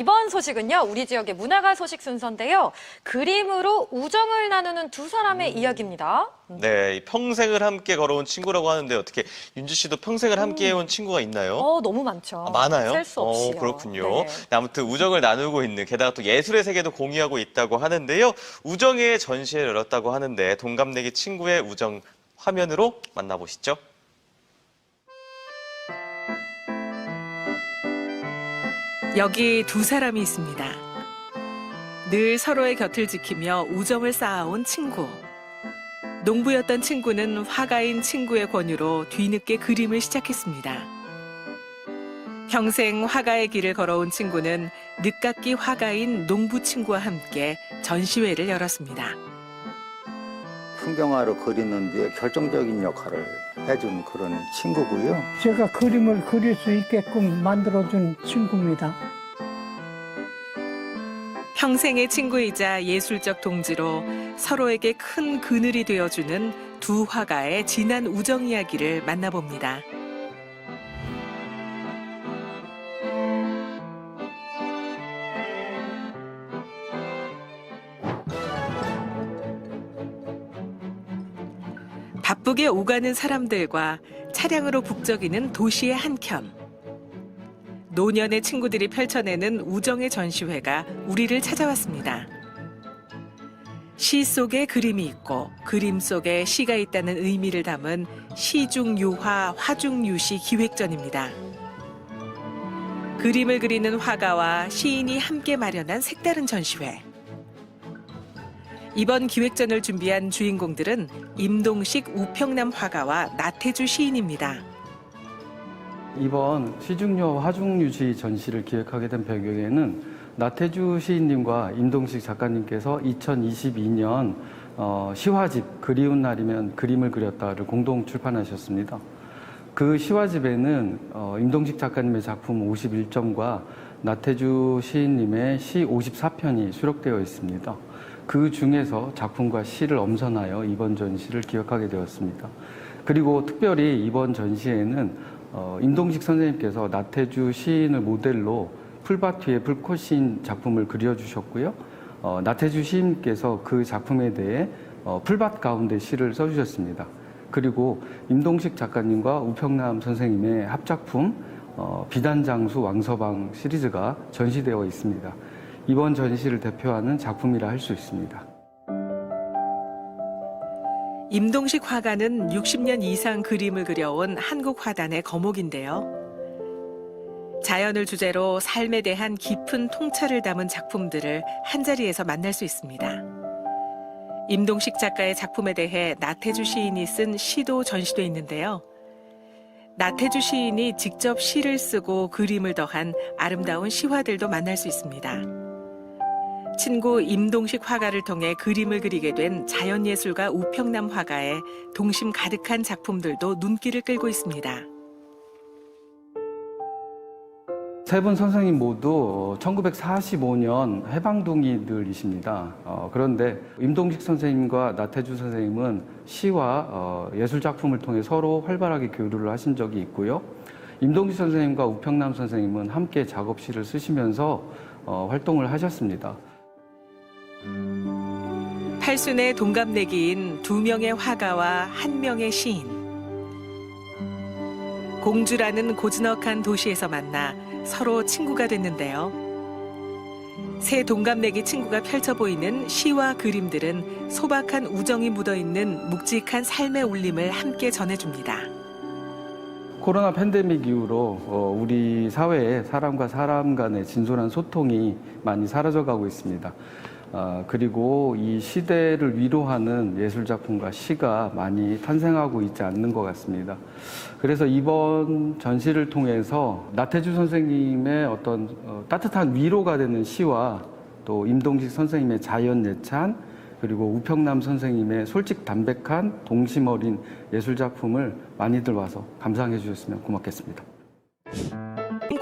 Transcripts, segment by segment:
이번 소식은요, 우리 지역의 문화가 소식 순서인데요. 그림으로 우정을 나누는 두 사람의 이야기입니다. 네, 평생을 함께 걸어온 친구라고 하는데 어떻게 윤주 씨도 평생을 함께 해온 친구가 있나요? 너무 많죠. 많아요? 셀 수 없이요. 그렇군요. 네. 네, 아무튼 우정을 나누고 있는, 게다가 또 예술의 세계도 공유하고 있다고 하는데요. 우정의 전시회를 열었다고 하는데 동갑내기 친구의 우정 화면으로 만나보시죠. 여기 두 사람이 있습니다. 늘 서로의 곁을 지키며 우정을 쌓아온 친구. 농부였던 친구는 화가인 친구의 권유로 뒤늦게 그림을 시작했습니다. 평생 화가의 길을 걸어온 친구는 늦깎이 화가인 농부 친구와 함께 전시회를 열었습니다. 풍경화로 그리는 데 결정적인 역할을 해준 그런 친구고요. 제가 그림을 그릴 수 있게끔 만들어준 친구입니다. 평생의 친구이자 예술적 동지로 서로에게 큰 그늘이 되어주는 두 화가의 진한 우정 이야기를 만나봅니다. 바쁘게 오가는 사람들과 차량으로 북적이는 도시의 한켠. 노년의 친구들이 펼쳐내는 우정의 전시회가 우리를 찾아왔습니다. 시 속에 그림이 있고 그림 속에 시가 있다는 의미를 담은 시중유화 화중유시 기획전입니다. 그림을 그리는 화가와 시인이 함께 마련한 색다른 전시회. 이번 기획전을 준비한 주인공들은 임동식 우평남 화가와 나태주 시인입니다. 이번 시중요 화중유시 전시를 기획하게 된 배경에는 나태주 시인님과 임동식 작가님께서 2022년 시화집 그리운 날이면 그림을 그렸다를 공동 출판하셨습니다. 그 시화집에는 임동식 작가님의 작품 51점과 나태주 시인님의 시 54편이 수록되어 있습니다. 그 중에서 작품과 시를 엄선하여 이번 전시를 기획하게 되었습니다. 그리고 특별히 이번 전시에는 임동식 선생님께서 나태주 시인을 모델로 풀밭 위에 불꽃인 작품을 그려주셨고요. 나태주 시인께서 그 작품에 대해 풀밭 가운데 시를 써주셨습니다. 그리고 임동식 작가님과 우평남 선생님의 합작품 비단장수 왕서방 시리즈가 전시되어 있습니다. 이번 전시를 대표하는 작품이라 할 수 있습니다. 임동식 화가는 60년 이상 그림을 그려온 한국 화단의 거목인데요. 자연을 주제로 삶에 대한 깊은 통찰을 담은 작품들을 한자리에서 만날 수 있습니다. 임동식 작가의 작품에 대해 나태주 시인이 쓴 시도 전시돼 있는데요. 나태주 시인이 직접 시를 쓰고 그림을 더한 아름다운 시화들도 만날 수 있습니다. 친구 임동식 화가를 통해 그림을 그리게 된 자연예술가 우평남 화가의 동심 가득한 작품들도 눈길을 끌고 있습니다. 세 분 선생님 모두 1945년 해방둥이들이십니다. 그런데 임동식 선생님과 나태주 선생님은 시와 예술작품을 통해 서로 활발하게 교류를 하신 적이 있고요. 임동식 선생님과 우평남 선생님은 함께 작업실을 쓰시면서 활동을 하셨습니다. 팔순의 동갑내기인 두 명의 화가와 한 명의 시인. 공주라는 고즈넉한 도시에서 만나 서로 친구가 됐는데요. 세 동갑내기 친구가 펼쳐 보이는 시와 그림들은 소박한 우정이 묻어있는 묵직한 삶의 울림을 함께 전해줍니다. 코로나 팬데믹 이후로 우리 사회에 사람과 사람 간의 진솔한 소통이 많이 사라져가고 있습니다. 그리고 이 시대를 위로하는 예술작품과 시가 많이 탄생하고 있지 않는 것 같습니다. 그래서 이번 전시를 통해서 나태주 선생님의 어떤 따뜻한 위로가 되는 시와 또 임동식 선생님의 자연예찬 그리고 우평남 선생님의 솔직 담백한 동심 어린 예술작품을 많이들 와서 감상해 주셨으면 고맙겠습니다.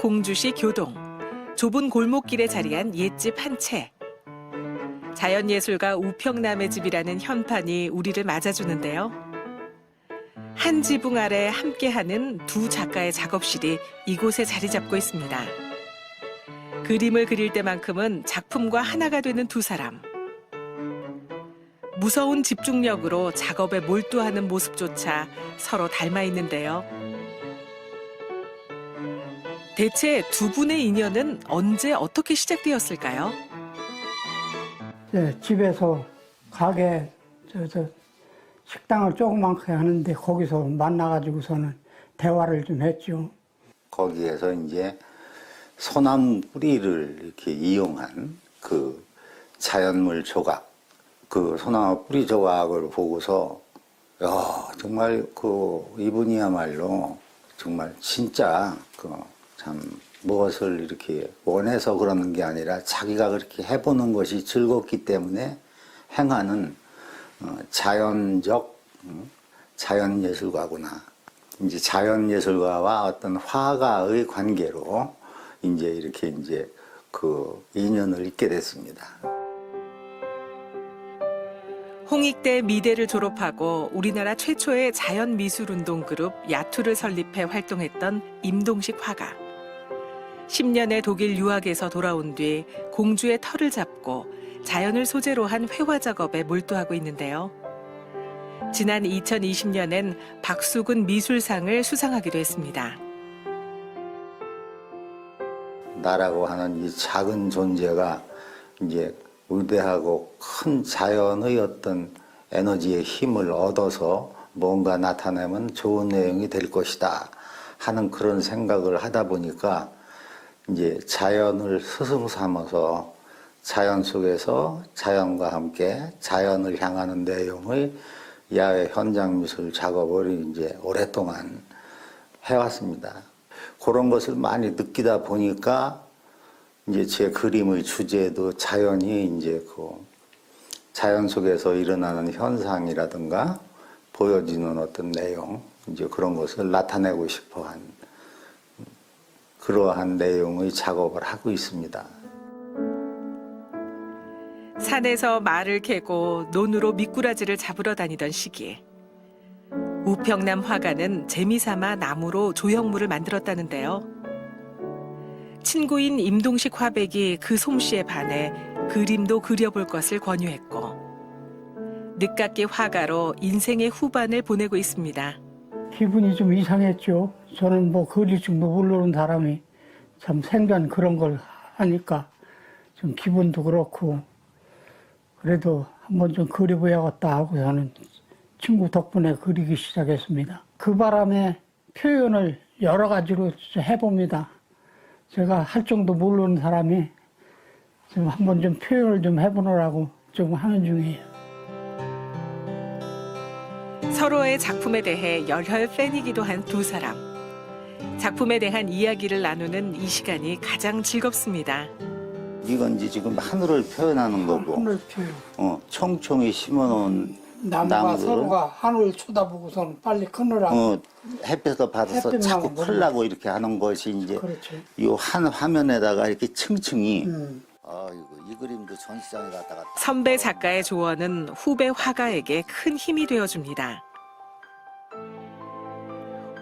공주시 교동, 좁은 골목길에 자리한 옛집 한 채. 자연예술가 우평남의 집이라는 현판이 우리를 맞아주는데요. 한 지붕 아래 함께하는 두 작가의 작업실이 이곳에 자리 잡고 있습니다. 그림을 그릴 때만큼은 작품과 하나가 되는 두 사람. 무서운 집중력으로 작업에 몰두하는 모습조차 서로 닮아 있는데요. 대체 두 분의 인연은 언제 어떻게 시작되었을까요? 집에서 가게 식당을 조그맣게 하는데 거기서 만나가지고서는 대화를 좀 했죠. 거기에서 이제 소나무 뿌리를 이렇게 이용한 그 자연물 조각, 그 소나무 뿌리 조각을 보고서 정말 이분이야말로 정말 진짜 참 무엇을 이렇게 원해서 그러는 게 아니라 자기가 그렇게 해보는 것이 즐겁기 때문에 행하는 자연적 자연예술가구나. 이제 자연예술가와 어떤 화가의 관계로 이제 이렇게 이제 그 인연을 잇게 됐습니다. 홍익대 미대를 졸업하고 우리나라 최초의 자연미술운동 그룹 야투를 설립해 활동했던 임동식 화가. 10년의 독일 유학에서 돌아온 뒤 공주의 털을 잡고 자연을 소재로 한 회화 작업에 몰두하고 있는데요. 지난 2020년엔 박수근 미술상을 수상하기도 했습니다. 나라고 하는 이 작은 존재가 이제 위대하고 큰 자연의 어떤 에너지의 힘을 얻어서 뭔가 나타내면 좋은 내용이 될 것이다 하는 그런 생각을 하다 보니까 이제 자연을 스승 삼아서 자연 속에서 자연과 함께 자연을 향하는 내용의 야외 현장 미술 작업을 이제 오랫동안 해왔습니다. 그런 것을 많이 느끼다 보니까 이제 제 그림의 주제도 자연이 이제 자연 속에서 일어나는 현상이라든가 보여지는 어떤 내용, 이제 그런 것을 나타내고 싶어 한 그러한 내용의 작업을 하고 있습니다. 산에서 말을 캐고 논으로 미꾸라지를 잡으러 다니던 시기에 우평남 화가는 재미삼아 나무로 조형물을 만들었다는데요. 친구인 임동식 화백이 그 솜씨에 반해 그림도 그려볼 것을 권유했고 늦깎이 화가로 인생의 후반을 보내고 있습니다. 기분이 좀 이상했죠. 저는 뭐 그릴 줄도 모르는 사람이 참 생전 그런 걸 하니까 좀 기분도 그렇고 그래도 한번 좀 그려봐야겠다 하고 저는 친구 덕분에 그리기 시작했습니다. 그 바람에 표현을 여러 가지로 해봅니다. 제가 할 정도 모르는 사람이 좀 한번 좀 표현을 좀 해보느라고 좀 하는 중이에요. 서로의 작품에 대해 열혈 팬이기도 한 두 사람. 작품에 대한 이야기를 나누는 이 시간이 가장 즐겁습니다. 이건 이제 지금 하늘을 표현하는 거고, 하늘 표현. 총총히 심어놓은 나무가 나무들은 서로가 하늘을 쳐다보고서는 빨리 크느라고. 햇볕을 받아서 햇빛 자꾸 나고 크려고 이렇게 하는 것이 이제 그렇지. 이 한 화면에다가 이렇게 층층이 이 그림도 전시장에 갔다가 선배 작가의 조언은 후배 화가에게 큰 힘이 되어줍니다.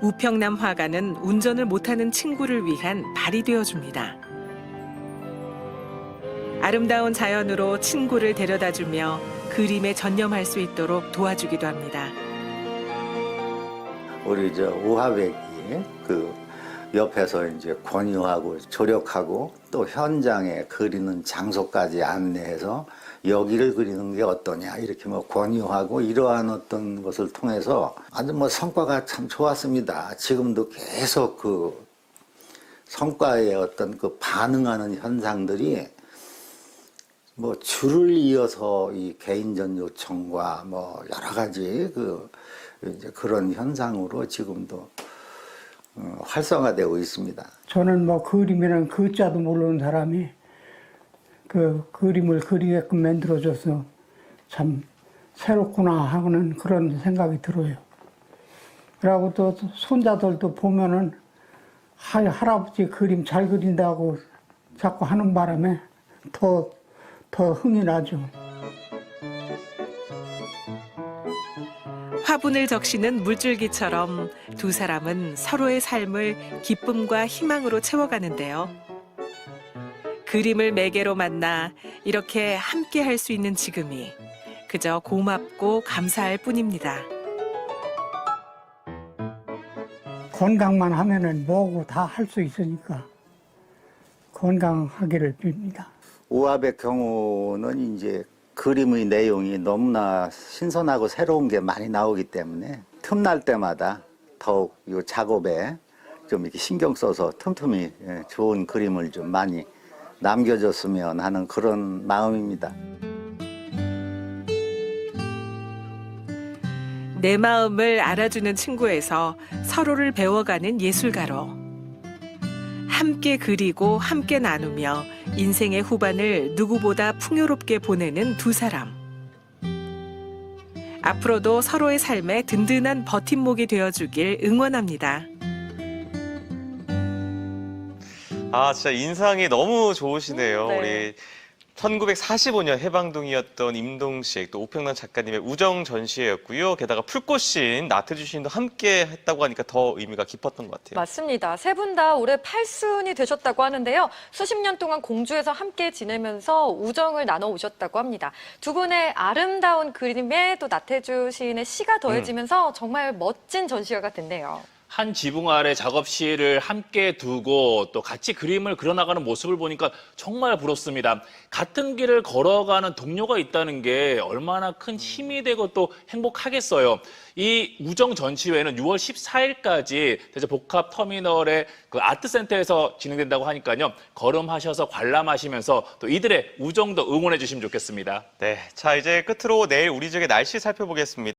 우평남 화가는 운전을 못하는 친구를 위한 발이 되어줍니다. 아름다운 자연으로 친구를 데려다주며 그림에 전념할 수 있도록 도와주기도 합니다. 우리 우화백이 그 옆에서 이제 권유하고 조력하고 또 현장에 그리는 장소까지 안내해서 여기를 그리는 게 어떠냐 이렇게 권유하고 이러한 어떤 것을 통해서 아주 성과가 참 좋았습니다. 지금도 계속 그 성과에 어떤 그 반응하는 현상들이 줄을 이어서 이 개인전 요청과 여러 가지 이제 그런 현상으로 지금도 활성화되고 있습니다. 저는 그림이란 글자도 모르는 사람이 그 그림을 그리게끔 만들어줘서 참 새롭구나 하는 그런 생각이 들어요. 그리고 또 손자들도 보면은 할아버지 그림 잘 그린다고 자꾸 하는 바람에 더 흥이 나죠. 화분을 적시는 물줄기처럼 두 사람은 서로의 삶을 기쁨과 희망으로 채워가는데요. 그림을 매개로 만나 이렇게 함께 할 수 있는 지금이 그저 고맙고 감사할 뿐입니다. 건강만 하면은 뭐고 다 할 수 있으니까 건강하기를 빕니다. 우압의 경우는 이제 그림의 내용이 너무나 신선하고 새로운 게 많이 나오기 때문에 틈날 때마다 더욱 이 작업에 좀 이렇게 신경 써서 틈틈이 좋은 그림을 좀 많이 남겨줬으면 하는 그런 마음입니다. 내 마음을 알아주는 친구에서 서로를 배워가는 예술가로 함께 그리고 함께 나누며 인생의 후반을 누구보다 풍요롭게 보내는 두 사람. 앞으로도 서로의 삶에 든든한 버팀목이 되어주길 응원합니다. 아, 진짜 인상이 너무 좋으시네요. 네. 우리 1945년 해방둥이였던 임동식, 또 오평란 작가님의 우정 전시회였고요. 게다가 풀꽃신, 나태주 시인도 함께 했다고 하니까 더 의미가 깊었던 것 같아요. 맞습니다. 세 분 다 올해 8순이 되셨다고 하는데요. 수십 년 동안 공주에서 함께 지내면서 우정을 나눠오셨다고 합니다. 두 분의 아름다운 그림에 또 나태주 시인의 시가 더해지면서 정말 멋진 전시회가 됐네요. 한 지붕 아래 작업실을 함께 두고 또 같이 그림을 그려나가는 모습을 보니까 정말 부럽습니다. 같은 길을 걸어가는 동료가 있다는 게 얼마나 큰 힘이 되고 또 행복하겠어요. 이 우정 전시회는 6월 14일까지 대전 복합터미널의 그 아트센터에서 진행된다고 하니까요. 걸음하셔서 관람하시면서 또 이들의 우정도 응원해 주시면 좋겠습니다. 네, 자 이제 끝으로 내일 우리 지역의 날씨 살펴보겠습니다.